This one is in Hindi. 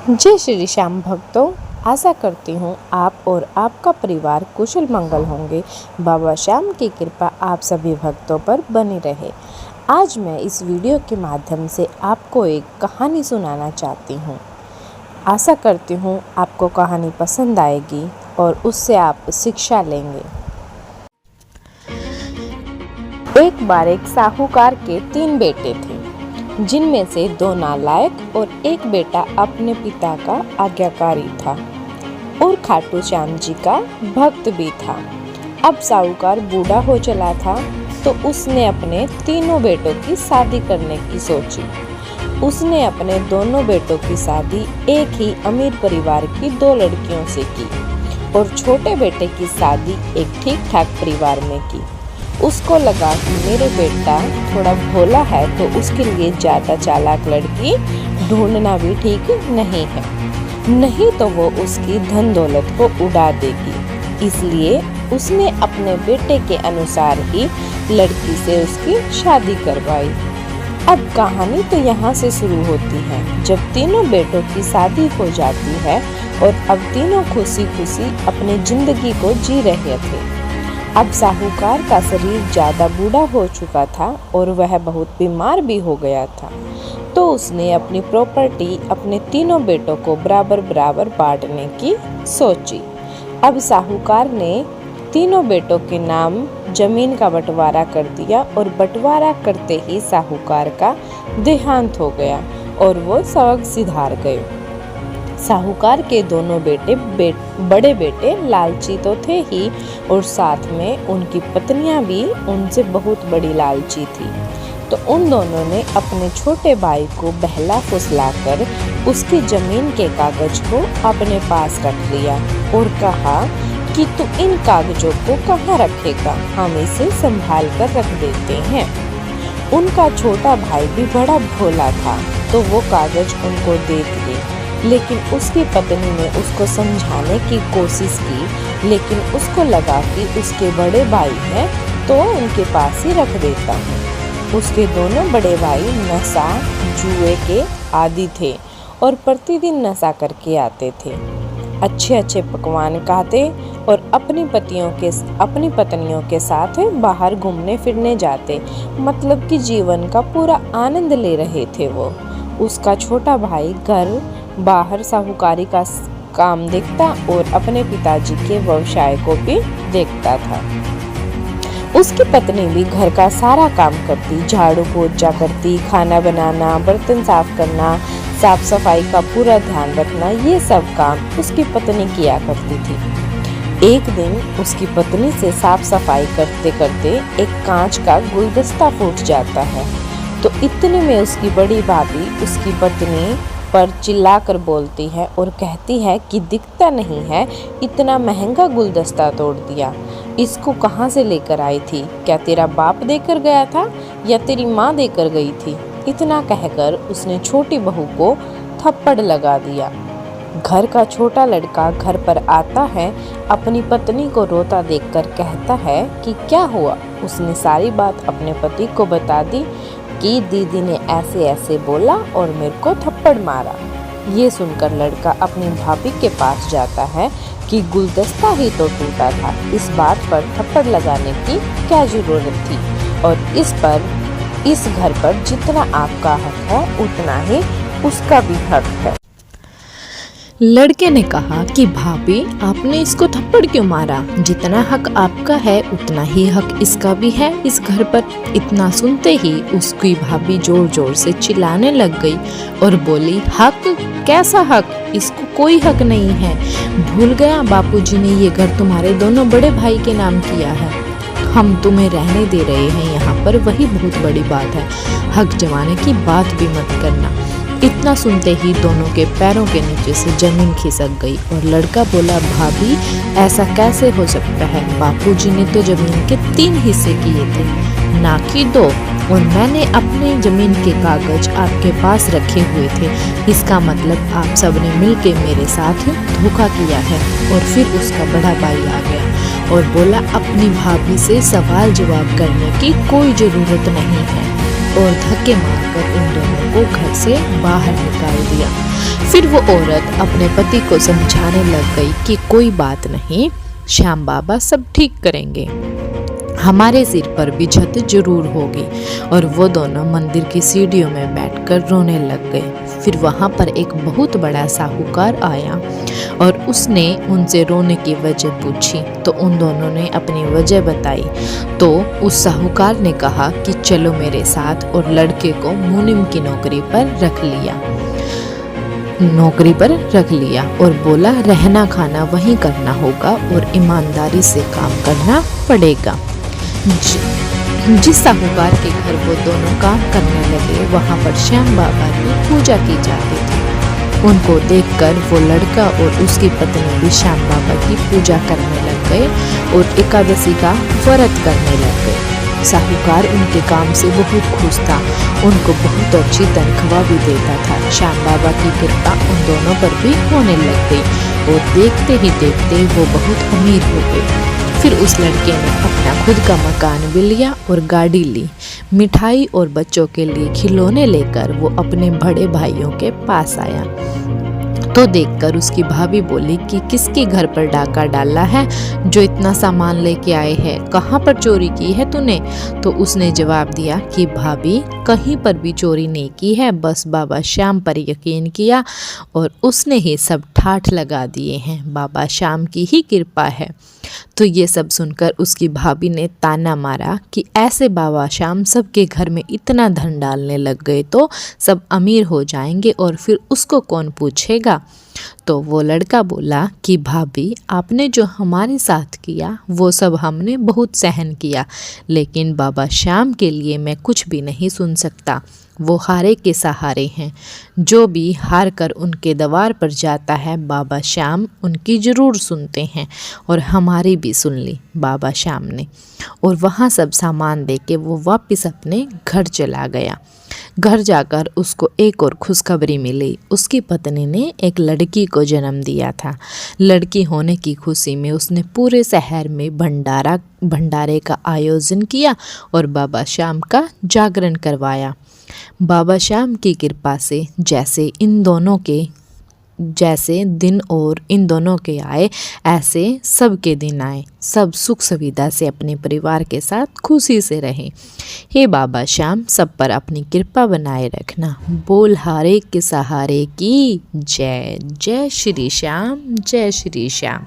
जय श्री श्याम भक्तों, आशा करती हूँ आप और आपका परिवार कुशल मंगल होंगे। बाबा श्याम की कृपा आप सभी भक्तों पर बनी रहे। आज मैं इस वीडियो के माध्यम से आपको एक कहानी सुनाना चाहती हूँ। आशा करती हूँ आपको कहानी पसंद आएगी और उससे आप शिक्षा लेंगे। एक बार एक साहूकार के 3 बेटे थे, जिनमें से 2 नालायक और एक बेटा अपने पिता का आज्ञाकारी था और खाटू श्याम जी का भक्त भी था। अब साहूकार बूढ़ा हो चला था, तो उसने अपने तीनों बेटों की शादी करने की सोची। उसने अपने दोनों बेटों की शादी एक ही अमीर परिवार की 2 लड़कियों से की और छोटे बेटे की शादी एक ठीक ठाक परिवार में की। उसको लगा कि मेरे बेटा थोड़ा भोला है, तो उसके लिए ज़्यादा चालाक लड़की ढूंढना भी ठीक नहीं है, नहीं तो वो उसकी धन दौलत को उड़ा देगी। इसलिए उसने अपने बेटे के अनुसार ही लड़की से उसकी शादी करवाई। अब कहानी तो यहाँ से शुरू होती है, जब तीनों बेटों की शादी हो जाती है और अब तीनों खुशी खुशी अपनी जिंदगी को जी रहे थे। अब साहूकार का शरीर ज़्यादा बूढ़ा हो चुका था और वह बहुत बीमार भी हो गया था, तो उसने अपनी प्रॉपर्टी अपने तीनों बेटों को बराबर बराबर बांटने की सोची। अब साहूकार ने तीनों बेटों के नाम जमीन का बंटवारा कर दिया और बंटवारा करते ही साहूकार का देहांत हो गया और वो सबक सिधार गए। साहूकार के दोनों बड़े बेटे लालची तो थे ही, और साथ में उनकी पत्नियां भी उनसे बहुत बड़ी लालची थी। तो उन दोनों ने अपने छोटे भाई को बहला फुसलाकर उसकी जमीन के कागज को अपने पास रख लिया और कहा कि तू इन कागजों को कहाँ रखेगा, हम इसे संभाल कर रख देते हैं। उनका छोटा भाई भी बड़ा भोला था, तो वो कागज उनको दे दिए, लेकिन उसकी पत्नी ने उसको समझाने की कोशिश की, लेकिन उसको लगा कि उसके बड़े भाई हैं तो उनके पास ही रख देता हूँ। उसके दोनों बड़े भाई नशा जुए के आदी थे और प्रतिदिन नशा करके आते थे। अच्छे अच्छे पकवान खाते और अपनी पत्नियों के साथ बाहर घूमने फिरने जाते, मतलब कि जीवन का पूरा आनंद ले रहे थे वो। उसका छोटा भाई घर बाहर साहूकारी का काम देखता और अपने पिताजी के व्यवसाय को भी देखता था। उसकी पत्नी भी घर का सारा काम करती, झाड़ू पोछा करती, खाना बनाना, बर्तन साफ करना, साफ सफाई का पूरा ध्यान रखना, ये सब काम उसकी पत्नी किया करती थी। एक दिन उसकी पत्नी से साफ सफाई करते करते एक कांच का गुलदस्ता फूट जाता है, तो इतने में उसकी बड़ी भाभी उसकी पत्नी पर चिल्लाकर बोलती है और कहती है कि दिखता नहीं है, इतना महंगा गुलदस्ता तोड़ दिया, इसको कहाँ से लेकर आई थी? क्या तेरा बाप देकर गया था या तेरी माँ देकर गई थी? इतना कहकर उसने छोटी बहू को थप्पड़ लगा दिया। घर का छोटा लड़का घर पर आता है, अपनी पत्नी को रोता देखकर कहता है कि क्या हुआ। उसने सारी बात अपने पति को बता दी कि दीदी ने ऐसे ऐसे बोला और मेरे को थप्पड़ मारा। ये सुनकर लड़का अपनी भाभी के पास जाता है कि गुलदस्ता ही तो टूटा था, इस बात पर थप्पड़ लगाने की क्या जरूरत थी, और इस घर पर जितना आपका हक है उतना ही उसका भी हक है। लड़के ने कहा कि भाभी, आपने इसको थप्पड़ क्यों मारा? जितना हक आपका है उतना ही हक इसका भी है इस घर पर। इतना सुनते ही उसकी भाभी जोर जोर से चिल्लाने लग गई और बोली, हक? कैसा हक? इसको कोई हक नहीं है। भूल गया, बापूजी ने ये घर तुम्हारे दोनों बड़े भाई के नाम किया है, हम तुम्हें रहने दे रहे हैं यहाँ पर, वही बहुत बड़ी बात है। हक जमाने की बात भी मत करना। इतना सुनते ही दोनों के पैरों के नीचे से जमीन खिसक गई और लड़का बोला, भाभी ऐसा कैसे हो सकता है? बापूजी ने तो जमीन के 3 हिस्से किए थे, ना कि 2, और मैंने अपने जमीन के कागज आपके पास रखे हुए थे। इसका मतलब आप सबने मिलके मेरे साथ धोखा किया है। और फिर उसका बड़ा भाई आ गया और बोला, अपनी भाभी से सवाल जवाब करने की कोई जरूरत नहीं है, और धक्के मारकर उन दोनों को घर से बाहर निकाल दिया। फिर वो औरत अपने पति को समझाने लग गई कि कोई बात नहीं, श्याम बाबा सब ठीक करेंगे, हमारे सिर पर भी छत जरूर होगी। और वो दोनों मंदिर की सीढ़ियों में बैठकर रोने लग गए। फिर वहाँ पर एक बहुत बड़ा साहूकार आया और उसने उनसे रोने की वजह पूछी, तो उन दोनों ने अपनी वजह बताई। तो उस साहूकार ने कहा कि चलो मेरे साथ, और लड़के को मुनिम की नौकरी पर रख लिया और बोला रहना खाना वहीं करना होगा और ईमानदारी से काम करना पड़ेगा। जिस साहूकार के घर वो दोनों काम करने लगे, वहाँ पर श्याम बाबा की पूजा की जाती थी। उनको देखकर वो लड़का और उसकी पत्नी भी श्याम बाबा की पूजा करने लग गए और एकादशी का व्रत करने लग गए। साहूकार उनके काम से बहुत खुश था, उनको बहुत अच्छी तनख्वाह भी देता था। श्याम बाबा की कृपा उन दोनों पर भी होने लग गई और देखते ही देखते वो बहुत अमीर हो गए। फिर उस लड़के ने अपना खुद का मकान भी लिया और गाड़ी ली। मिठाई और बच्चों के लिए खिलौने लेकर वो अपने बड़े भाइयों के पास आया। तो देखकर उसकी भाभी बोली कि किसके घर पर डाका डाला है जो इतना सामान लेके आए हैं, कहाँ पर चोरी की है तूने? तो उसने जवाब दिया कि भाभी कहीं पर भी चोरी नहीं की है, बस बाबा श्याम पर यकीन किया और उसने ही सब ठाठ लगा दिए हैं, बाबा श्याम की ही कृपा है। तो ये सब सुनकर उसकी भाभी ने ताना मारा कि ऐसे बाबा श्याम सबके घर में इतना धन डालने लग गए तो सब अमीर हो जाएंगे और फिर उसको कौन पूछेगा। तो वो लड़का बोला कि भाभी आपने जो हमारे साथ किया वो सब हमने बहुत सहन किया, लेकिन बाबा श्याम के लिए मैं कुछ भी नहीं सुन सकता। वो हारे के सहारे हैं, जो भी हार कर उनके द्वार पर जाता है बाबा श्याम उनकी ज़रूर सुनते हैं, और हमारी भी सुन ली बाबा श्याम ने। और वहाँ सब सामान दे के वो वापस अपने घर चला गया। घर जाकर उसको एक और खुशखबरी मिली, उसकी पत्नी ने एक लड़की को जन्म दिया था। लड़की होने की खुशी में उसने पूरे शहर में भंडारे का आयोजन किया और बाबा श्याम का जागरण करवाया। बाबा श्याम की कृपा से जैसे दिन और इन दोनों के आए, ऐसे सबके दिन आए। सब सुख सुविधा से अपने परिवार के साथ खुशी से रहें। हे बाबा श्याम सब पर अपनी कृपा बनाए रखना। बोल हारे के सहारे की जय। जय श्री श्याम, जय श्री श्याम।